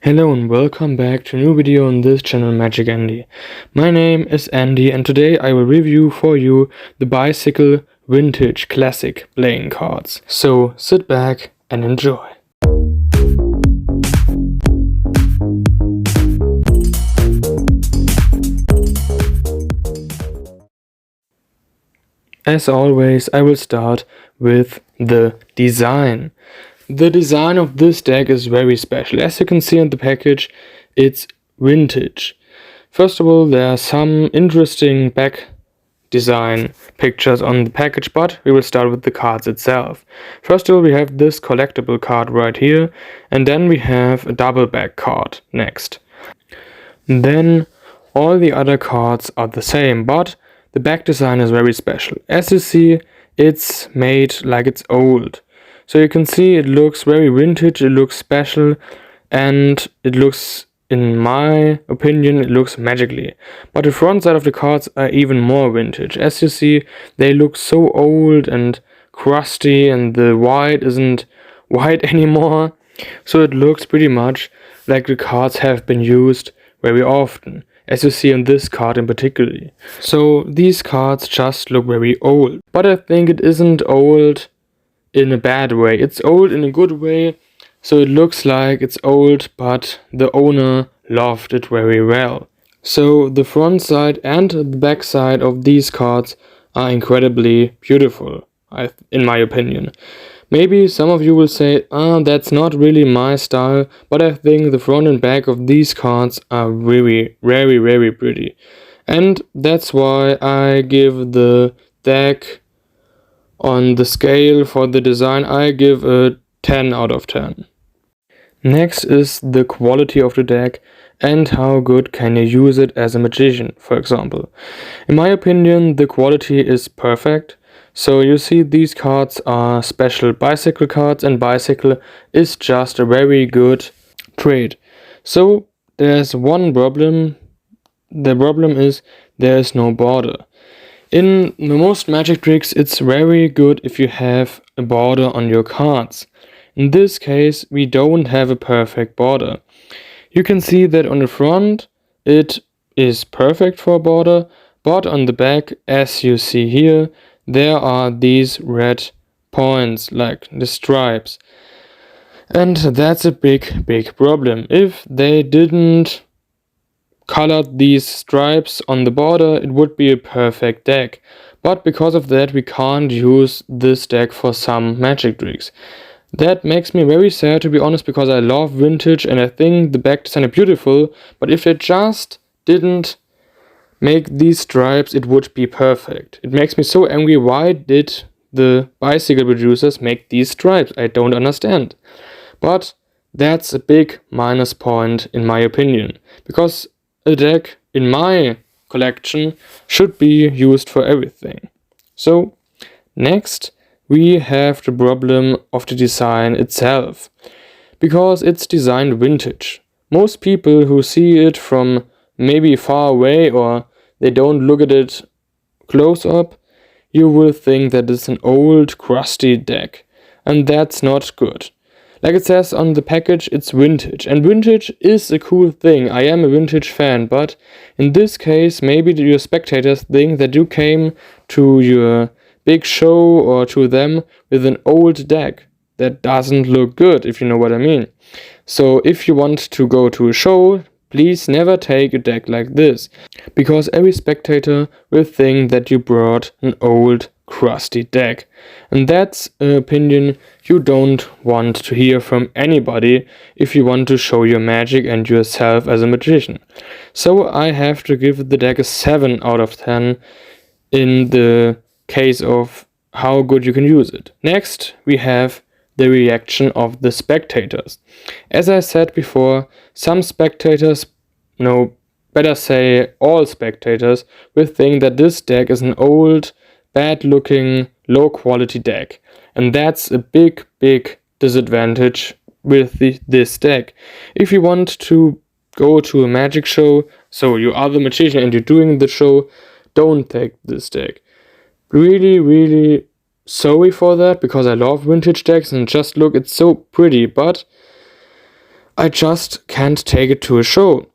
Hello and welcome back to a new video on this channel Magic Andy. My name is Andy and today I will review for you the Bicycle Vintage Classic playing cards. So sit back and enjoy. As always, I will start with the design. The design of this deck is very special. As you can see on the package, it's vintage. First of all, there are some interesting back design pictures on the package, but we will start with the cards itself. First of all, we have this collectible card right here, and then we have a double back card next. Then all the other cards are the same, but the back design is very special. As you see, it's made like it's old. So you can see it looks very vintage, it looks special, and it looks, in my opinion, it looks magically. But the front side of the cards are even more vintage. As you see, they look so old and crusty, and the white isn't white anymore. So it looks pretty much like the cards have been used very often, as you see on this card in particular. So these cards just look very old. But I think it isn't old in a bad way. It's old in a good way, so it looks like it's old, but the owner loved it very well. So the front side and the back side of these cards are incredibly beautiful, in my opinion. Maybe some of you will say, that's not really my style, but I think the front and back of these cards are very, very, very pretty. And that's why I give the deck, on the scale for the design, I give a 10 out of 10. Next is the quality of the deck and how good can you use it as a magician, for example. In my opinion, the quality is perfect. So you see, these cards are special bicycle cards, and bicycle is just a very good trade. So there's one problem. The problem is there is no border. In the most magic tricks, it's very good if you have a border on your cards. In this case, we don't have a perfect border. You can see that on the front, it is perfect for a border, but on the back, as you see here, there are these red points, like the stripes. And that's a big, big problem. If they didn't colored these stripes on the border, it would be a perfect deck. But because of that, we can't use this deck for some magic tricks. That makes me very sad, to be honest, because I love vintage and I think the back design is beautiful, but if they just didn't make these stripes, it would be perfect. It makes me so angry. Why did the bicycle producers make these stripes? I don't understand. But that's a big minus point in my opinion, because a deck in my collection should be used for everything. So next we have the problem of the design itself, because it's designed vintage. Most people who see it from maybe far away, or they don't look at it close up, you will think that it's an old crusty deck, and that's not good. Like it says on the package, it's vintage, and vintage is a cool thing. I am a vintage fan, but in this case, maybe your spectators think that you came to your big show or to them with an old deck. That doesn't look good, if you know what I mean. So if you want to go to a show, please never take a deck like this, because every spectator will think that you brought an old crusty deck. And that's an opinion you don't want to hear from anybody if you want to show your magic and yourself as a magician. So I have to give the deck a 7 out of 10 in the case of how good you can use it. Next, we have the reaction of the spectators. As I said before, some spectators, no, better say all spectators, will think that this deck is an old, bad-looking, low-quality deck. And that's a big, big disadvantage with this deck. If you want to go to a magic show, so you are the magician and you're doing the show, don't take this deck. Really, really sorry for that, because I love vintage decks and just look, it's so pretty, but I just can't take it to a show.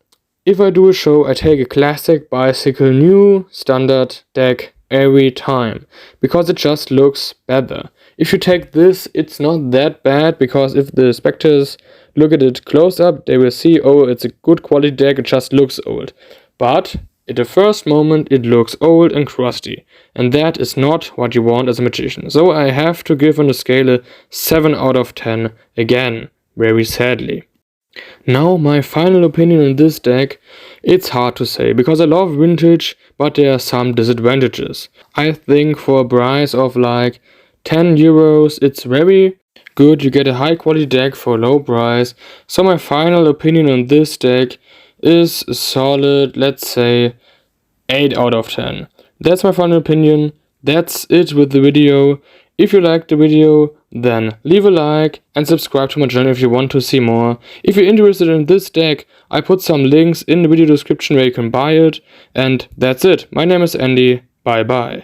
If I do a show, I take a classic bicycle new standard deck every time, because it just looks better. If you take this, it's not that bad, because if the spectators look at it close up, they will see, oh, it's a good quality deck, it just looks old. But at the first moment, it looks old and crusty, and that is not what you want as a magician. So I have to give on a scale a 7 out of 10 again, very sadly. Now, my final opinion on this deck, it's hard to say, because I love vintage, but there are some disadvantages. I think for a price of like 10 euros, it's very good. You get a high quality deck for a low price. So my final opinion on this deck is a solid, let's say, 8 out of 10. That's my final opinion. That's it with the video. If you liked the video, then leave a like and subscribe to my channel if you want to see more. If you're interested in this deck, I put some links in the video description where you can buy it. And that's it. My name is Andy. Bye bye.